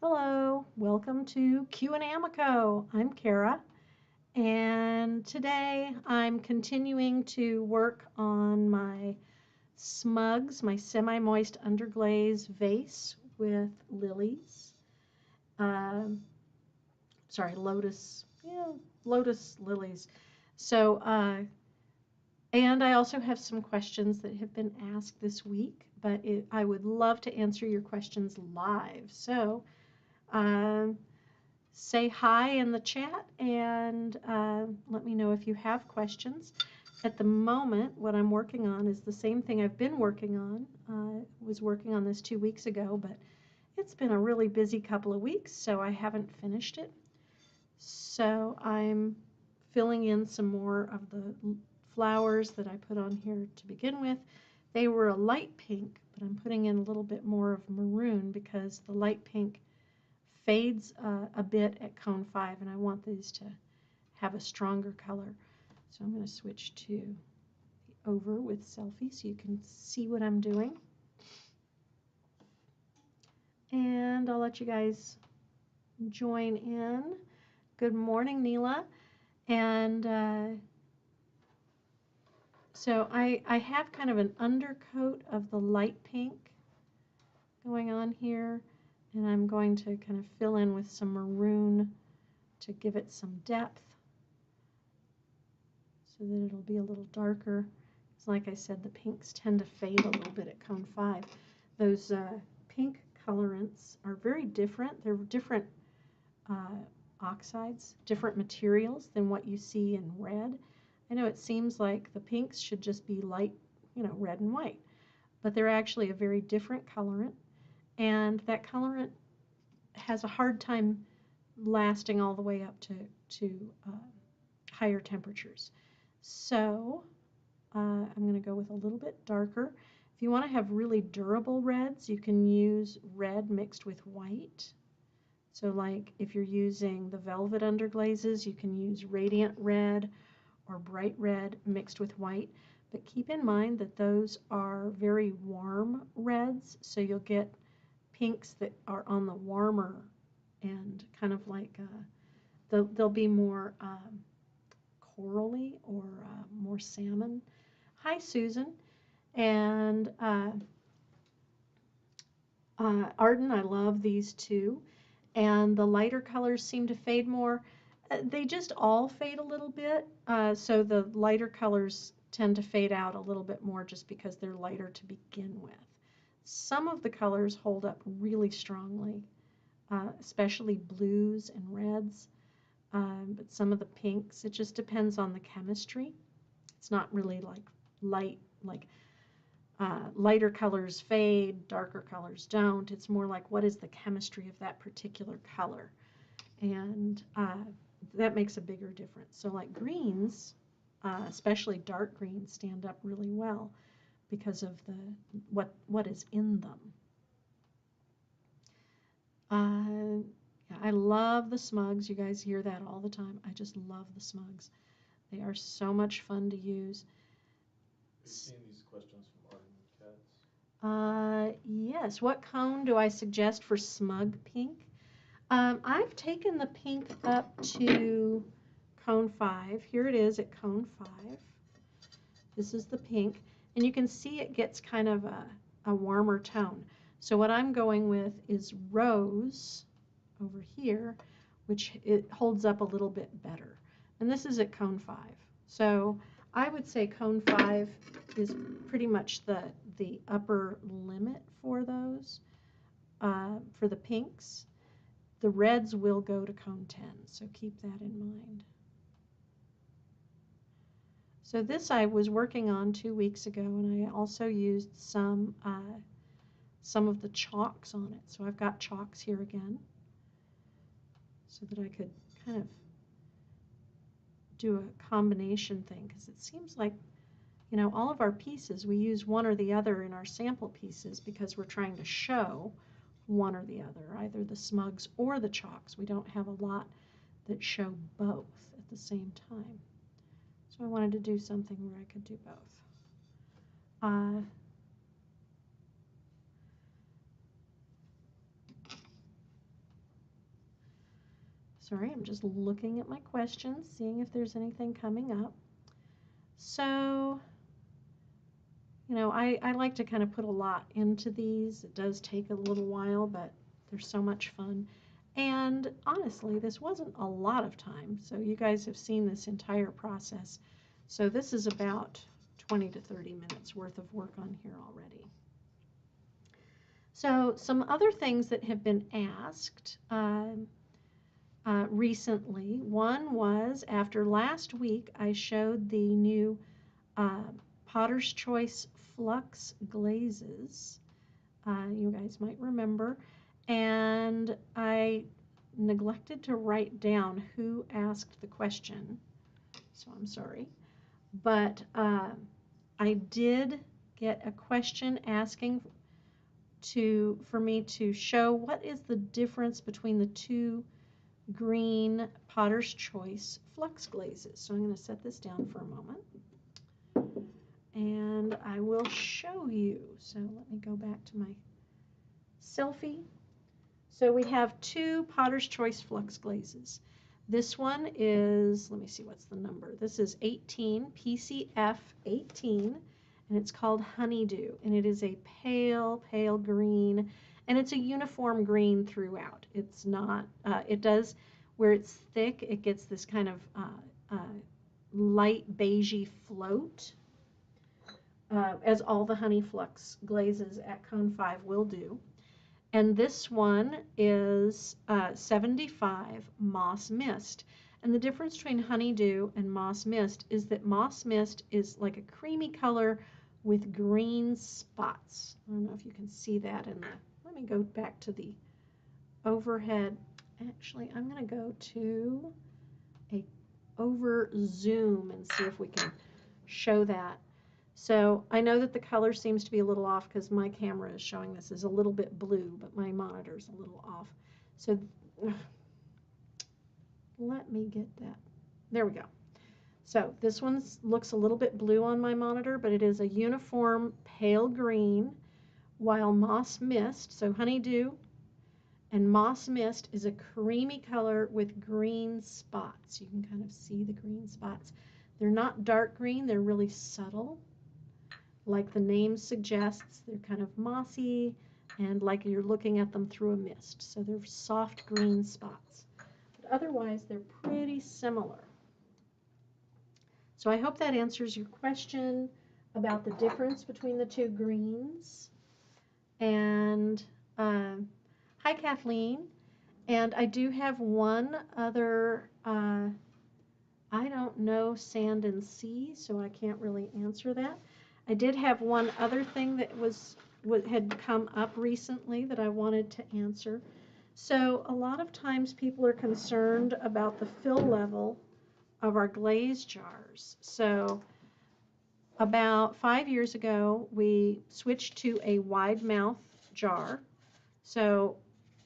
Hello, welcome to Q and Amaco. I'm Kara, and today I'm continuing to work on my smugs, my semi-moist underglaze vase with lilies. Um, sorry, lotus, lotus lilies. So, and I also have some questions that have been asked this week, but I would love to answer your questions live. So, um, say hi in the chat and let me know if you have questions. At the moment, what I'm working on is the same thing I've been working on. I was working on this 2 weeks ago, but it's been a really busy couple of weeks, so I haven't finished it. So I'm filling in some more of the flowers that I put on here to begin with. They were a light pink, but I'm putting in a little bit more of maroon because the light pink fades a bit at cone 5, and I want these to have a stronger color. So I'm going to switch to the over with selfie so you can see what I'm doing. And I'll let you guys join in. Good morning, Neela. And so I have kind of an undercoat of the light pink going on here, and I'm going to kind of fill in with some maroon to give it some depth, so that it'll be a little darker. Because like I said, the pinks tend to fade a little bit at cone 5. Those pink colorants are very different. They're different oxides, different materials than what you see in red. I know it seems like the pinks should just be light, red and white, but they're actually a very different colorant, and that colorant has a hard time lasting all the way up to higher temperatures. So I'm going to go with a little bit darker. If you want to have really durable reds, you can use red mixed with white. So like if you're using the velvet underglazes, you can use radiant red or bright red mixed with white. But keep in mind that those are very warm reds, so you'll get pinks that are on the warmer end, kind of like they'll be more corally or more salmon. Hi, Susan. And Arden, I love these too. And the lighter colors seem to fade more. They just all fade a little bit. So the lighter colors tend to fade out a little bit more just because they're lighter to begin with. Some of the colors hold up really strongly, especially blues and reds. But some of the pinks, it just depends on the chemistry. It's not really like lighter colors fade, darker colors don't. It's more like what is the chemistry of that particular color, and that makes a bigger difference. So like greens, especially dark greens, stand up really well because of what is in them. Yeah, I love the smugs. You guys hear that all the time. I just love the smugs. They are so much fun to use. We've seen these questions from Arden Cats. Yes. What cone do I suggest for smug pink? I've taken the pink up to cone 5. Here it is at cone 5. This is the pink. And you can see it gets kind of a warmer tone. So what I'm going with is rose over here, which it holds up a little bit better. And this is at cone 5. So I would say cone 5 is pretty much the upper limit for those, for the pinks. The reds will go to cone 10, so keep that in mind. So this I was working on 2 weeks ago, and I also used some of the chalks on it. So I've got chalks here again, so that I could kind of do a combination thing, because it seems like, all of our pieces, we use one or the other in our sample pieces because we're trying to show one or the other, either the smugs or the chalks. We don't have a lot that show both at the same time. So I wanted to do something where I could do both. Sorry, I'm just looking at my questions, seeing if there's anything coming up. So, you know, I like to kind of put a lot into these. It does take a little while, but they're so much fun. And honestly, this wasn't a lot of time, so you guys have seen this entire process. So this is about 20 to 30 minutes worth of work on here already. So some other things that have been asked recently. One was after last week I showed the new Potter's Choice Flux glazes. You guys might remember. And I neglected to write down who asked the question, so I'm sorry. But I did get a question asking for me to show what is the difference between the two green Potter's Choice Flux glazes. So I'm going to set this down for a moment. And I will show you. So let me go back to my selfie. So we have two Potter's Choice Flux glazes. This one is, let me see what's the number. This is 18, PCF 18, and it's called Honeydew. And it is a pale, pale green, and it's a uniform green throughout. It's not, it does, where it's thick, it gets this kind of light beigey float. As all the Honey Flux glazes at Cone 5 will do. And this one is 75 Moss Mist. And the difference between Honeydew and Moss Mist is that Moss Mist is like a creamy color with green spots. I don't know if you can see that in the, let me go back to the overhead. Actually, I'm going to go to a over zoom and see if we can show that. So I know that the color seems to be a little off because my camera is showing this as a little bit blue, but my monitor is a little off. So let me get that. There we go. So this one looks a little bit blue on my monitor, but it is a uniform pale green, while Moss Mist, so Honeydew and Moss Mist is a creamy color with green spots. You can kind of see the green spots. They're not dark green, they're really subtle. Like the name suggests, they're kind of mossy and like you're looking at them through a mist. So they're soft green spots. But otherwise, they're pretty similar. So I hope that answers your question about the difference between the two greens. And hi, Kathleen. And I do have one other, I don't know sand and sea, so I can't really answer that. I did have one other thing that had come up recently that I wanted to answer. So a lot of times people are concerned about the fill level of our glaze jars. So about 5 years ago, we switched to a wide mouth jar. So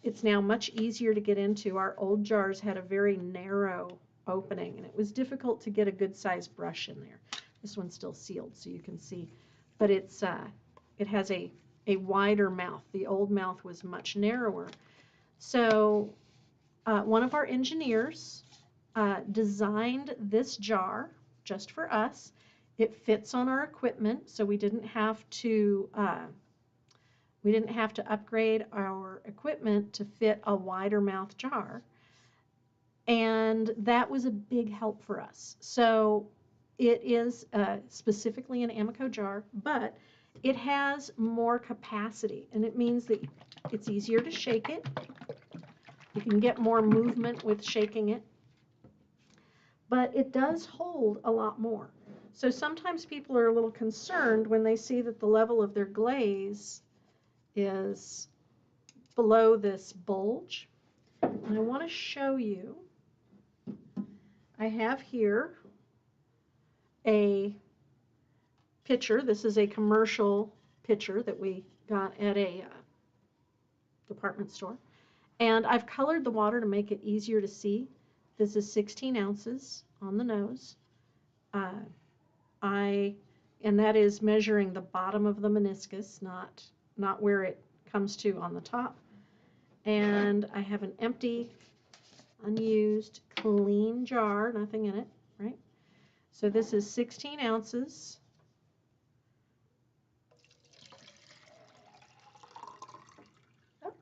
it's now much easier to get into. Our old jars had a very narrow opening, and it was difficult to get a good sized brush in there. This one's still sealed, so you can see. But it has a wider mouth. The old mouth was much narrower. So one of our engineers designed this jar just for us. It fits on our equipment, so we didn't have to upgrade our equipment to fit a wider mouth jar. And that was a big help for us. So it is specifically an Amaco jar, but it has more capacity, and it means that it's easier to shake it. You can get more movement with shaking it, but it does hold a lot more. So sometimes people are a little concerned when they see that the level of their glaze is below this bulge. And I want to show you, I have here a pitcher. This is a commercial pitcher that we got at a department store. And I've colored the water to make it easier to see. This is 16 ounces on the nose. And that is measuring the bottom of the meniscus, not where it comes to on the top. And I have an empty unused, clean jar, nothing in it, right? So this is 16 ounces. Oh,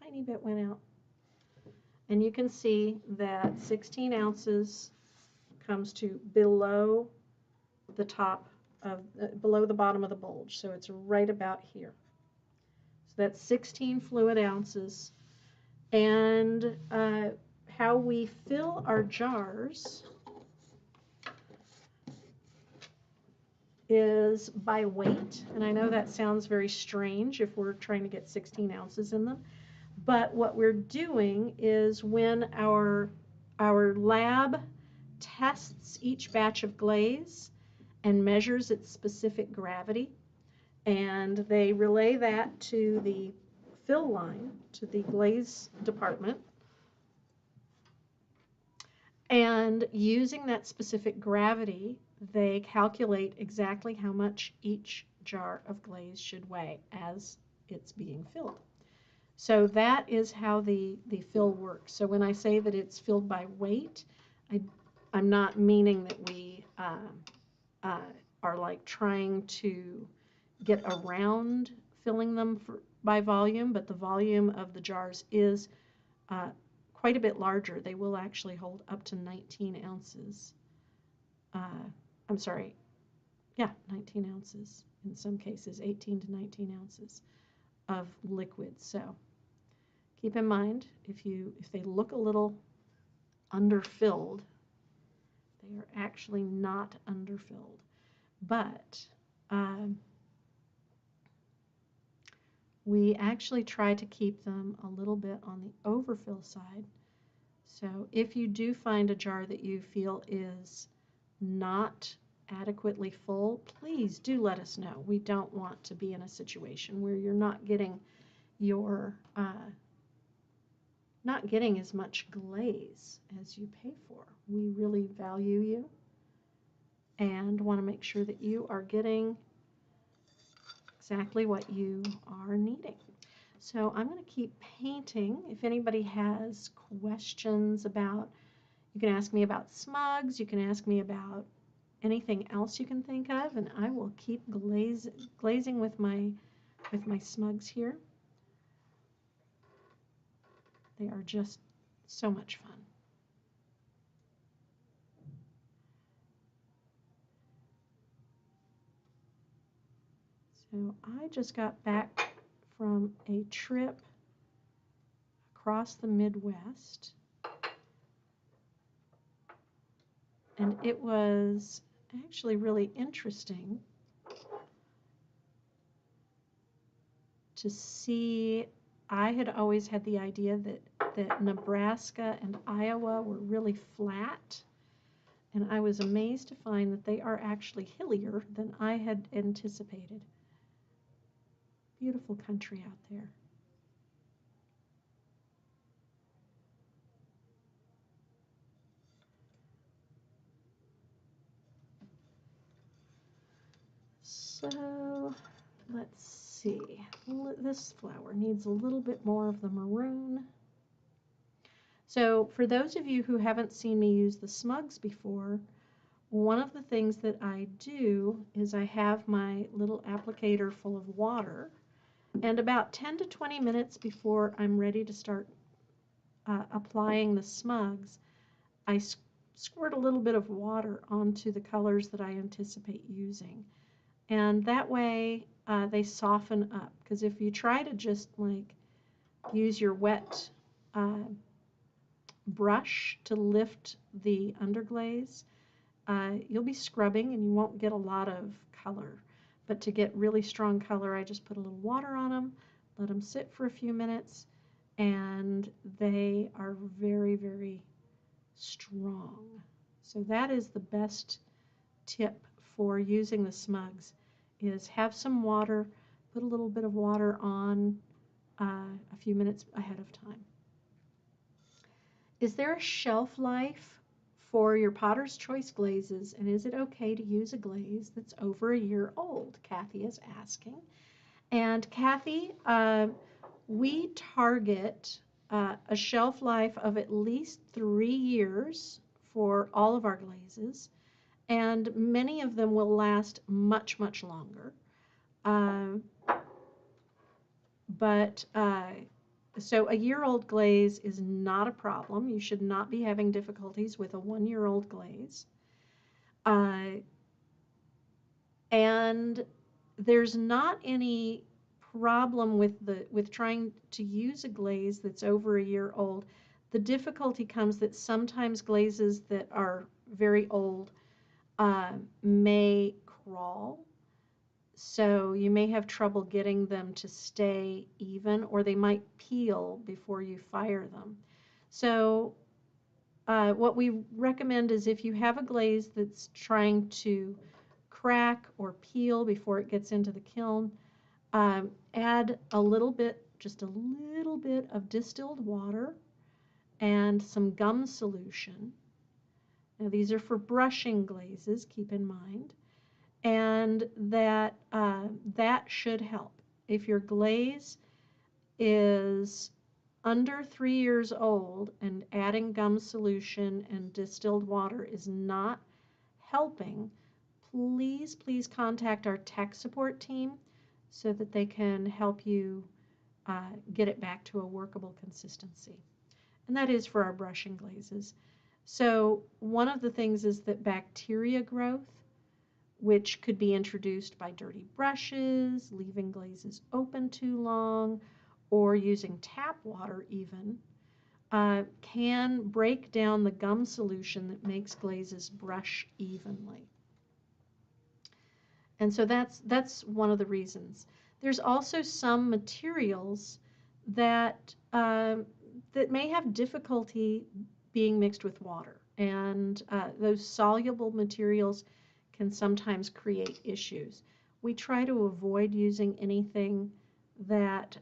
tiny bit went out. And you can see that 16 ounces comes to below the top of, below the bottom of the bulge. So it's right about here. So that's 16 fluid ounces. And how we fill our jars is by weight. And I know that sounds very strange if we're trying to get 16 ounces in them. But what we're doing is when our lab tests each batch of glaze and measures its specific gravity, and they relay that to the fill line, to the glaze department. And using that specific gravity, they calculate exactly how much each jar of glaze should weigh as it's being filled. So that is how the fill works. So when I say that it's filled by weight, I'm not meaning that we are like trying to get around filling them by volume, but the volume of the jars is quite a bit larger. They will actually hold up to 19 ounces. I'm sorry, yeah, 19 ounces in some cases, 18 to 19 ounces of liquid. So keep in mind, if they look a little underfilled, they are actually not underfilled. But we actually try to keep them a little bit on the overfill side. So if you do find a jar that you feel is not adequately full, please do let us know. We don't want to be in a situation where you're not getting not getting as much glaze as you pay for. We really value you and want to make sure that you are getting exactly what you are needing. So I'm going to keep painting. If anybody has questions about, you can ask me about smugs, you can ask me about anything else you can think of, and I will keep glazing with my smugs here. They are just so much fun. So I just got back from a trip across the Midwest, and it was actually really interesting to see. I had always had the idea that Nebraska and Iowa were really flat, and I was amazed to find that they are actually hillier than I had anticipated. Beautiful country out there. So let's see. This flower needs a little bit more of the maroon. So for those of you who haven't seen me use the smugs before, one of the things that I do is I have my little applicator full of water, and about 10 to 20 minutes before I'm ready to start applying the smugs, I squirt a little bit of water onto the colors that I anticipate using. And that way they soften up. Because if you try to just like use your wet brush to lift the underglaze, you'll be scrubbing and you won't get a lot of color. But to get really strong color, I just put a little water on them, let them sit for a few minutes, and they are very, very strong. So that is the best tip for using the smugs, is have some water, put a little bit of water on a few minutes ahead of time. Is there a shelf life for your Potter's Choice glazes, and is it okay to use a glaze that's over a year old? Kathy is asking. And Kathy, we target a shelf life of at least 3 years for all of our glazes, and many of them will last much, much longer. Uh, so a year-old glaze is not a problem. You should not be having difficulties with a 1-year-old glaze. And there's not any problem with trying to use a glaze that's over a year old. The difficulty comes that sometimes glazes that are very old may crawl. So you may have trouble getting them to stay even, or they might peel before you fire them. So what we recommend is if you have a glaze that's trying to crack or peel before it gets into the kiln, add a little bit, just a little bit of distilled water and some gum solution. Now these are for brushing glazes, keep in mind. And that should help. If your glaze is under 3 years old and adding gum solution and distilled water is not helping, please contact our tech support team so that they can help you get it back to a workable consistency. And that is for our brushing glazes. So one of the things is that bacteria growth, which could be introduced by dirty brushes, leaving glazes open too long, or using tap water even, can break down the gum solution that makes glazes brush evenly. And so that's one of the reasons. There's also some materials that that may have difficulty being mixed with water, and those soluble materials can sometimes create issues. We try to avoid using anything that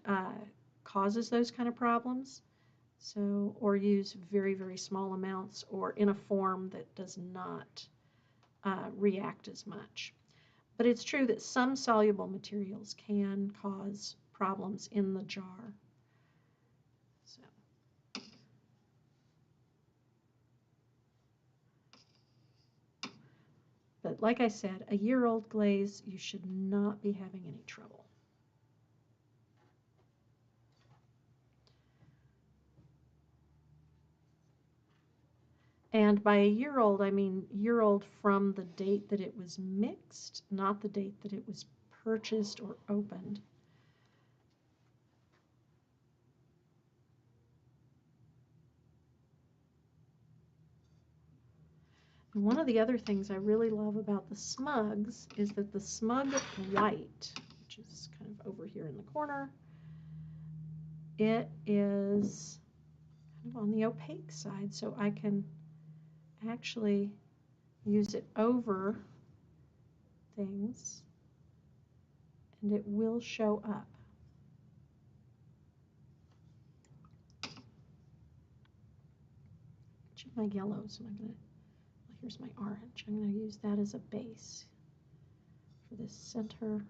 causes those kind of problems, so or use very small amounts or in a form that does not react as much. But it's true that some soluble materials can cause problems in the jar. So. But like I said, a year-old glaze, you should not be having any trouble. And by a year old, I mean year old from the date that it was mixed, not the date that it was purchased or opened. And one of the other things I really love about the smugs is that the smug white, which is kind of over here in the corner, it is kind of on the opaque side, so I can actually use it over things and it will show up. Which of my yellows am I going to, well, here's my orange. I'm going to use that as a base for this center.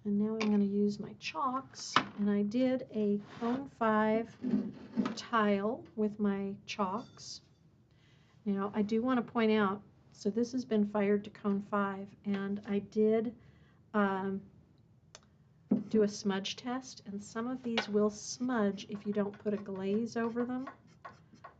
And now I'm going to use my chalks, and I did a cone 5 tile with my chalks. Now I do want to point out, so this has been fired to cone 5, and I did do a smudge test, and some of these will smudge if you don't put a glaze over them.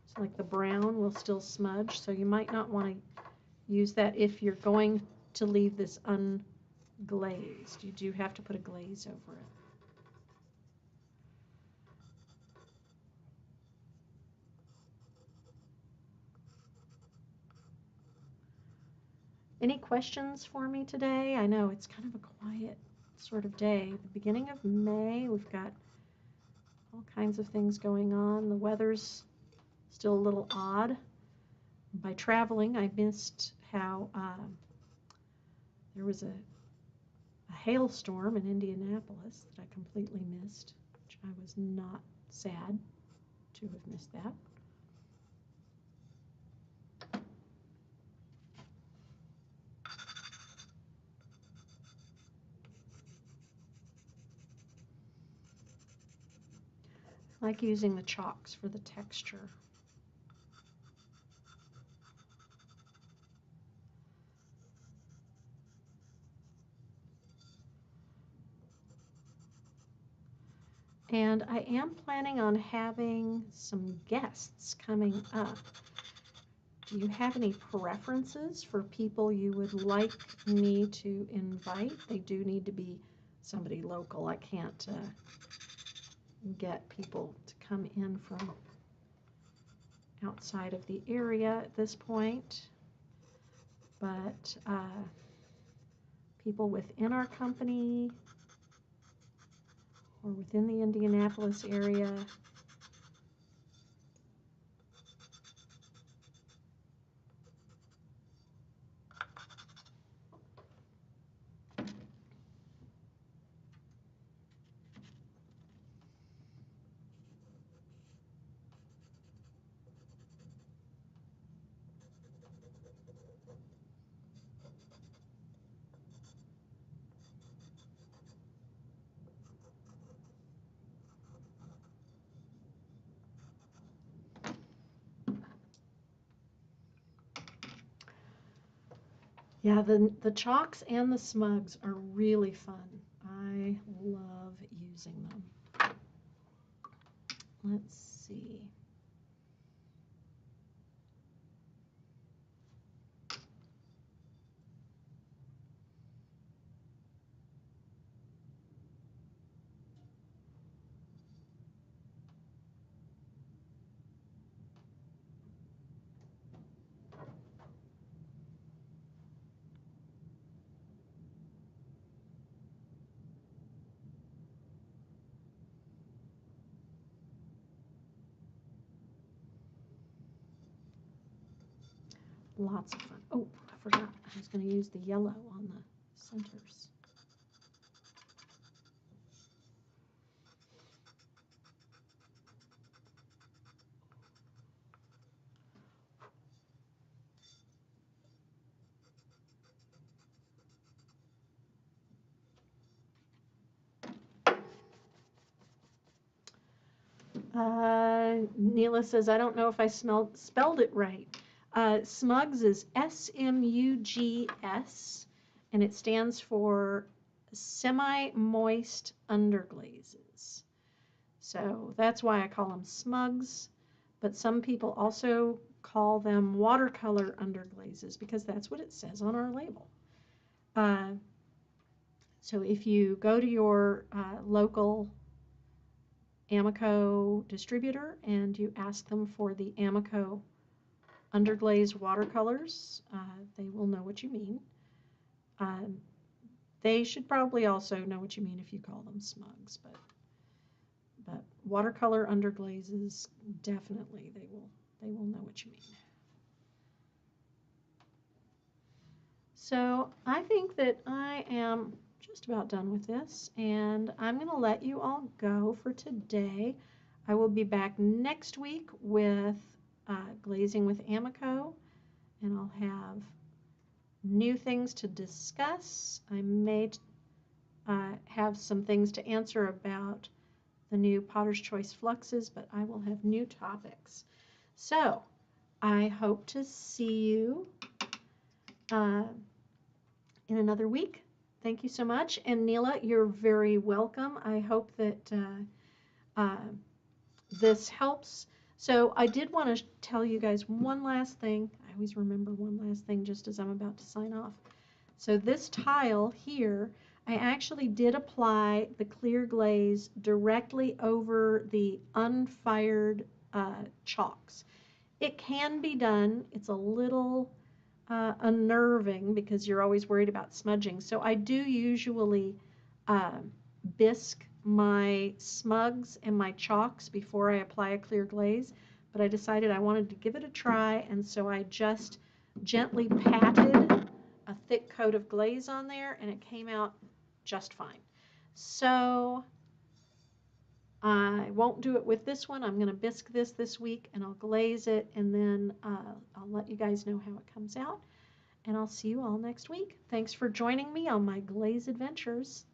So like the brown will still smudge, so you might not want to use that if you're going to leave this unglazed. You do have to put a glaze over it. Any questions for me today? I know it's kind of a quiet sort of day. The beginning of May, we've got all kinds of things going on. The weather's still a little odd. By traveling, I missed how there was a hailstorm in Indianapolis that I completely missed, which I was not sad to have missed that. I like using the chalks for the texture. And I am planning on having some guests coming up. Do you have any preferences for people you would like me to invite? They do need to be somebody local. I can't get people to come in from outside of the area at this point. But people within our company or within the Indianapolis area. Yeah, the chalks and the smugs are really fun. I love using them. Let's see. Lots of fun. Oh, I forgot. I was going to use the yellow on the centers. Neela says, I don't know if I spelled it right. Smugs is S-M-U-G-S, and it stands for semi-moist underglazes. So that's why I call them smugs, but some people also call them watercolor underglazes because that's what it says on our label. So if you go to your local Amaco distributor and you ask them for the Amaco Underglaze watercolors, they will know what you mean. They should probably also know what you mean if you call them smugs, but watercolor underglazes, definitely they will know what you mean. So I think that I am just about done with this, and I'm going to let you all go for today. I will be back next week with glazing with Amaco, and I'll have new things to discuss. I may have some things to answer about the new Potter's Choice fluxes, but I will have new topics. So I hope to see you in another week. Thank you so much. And Neela, you're very welcome. I hope that this helps. So I did want to tell you guys one last thing. I always remember one last thing just as I'm about to sign off. So this tile here, I actually did apply the clear glaze directly over the unfired chalks. It can be done. It's a little unnerving because you're always worried about smudging. So I do usually bisque my smugs and my chalks before I apply a clear glaze, but I decided I wanted to give it a try, and so I just gently patted a thick coat of glaze on there, and it came out just fine. So I won't do it with this one. I'm going to bisque this week, and I'll glaze it, and then I'll let you guys know how it comes out. And I'll see you all next week. Thanks for joining me on my glaze adventures.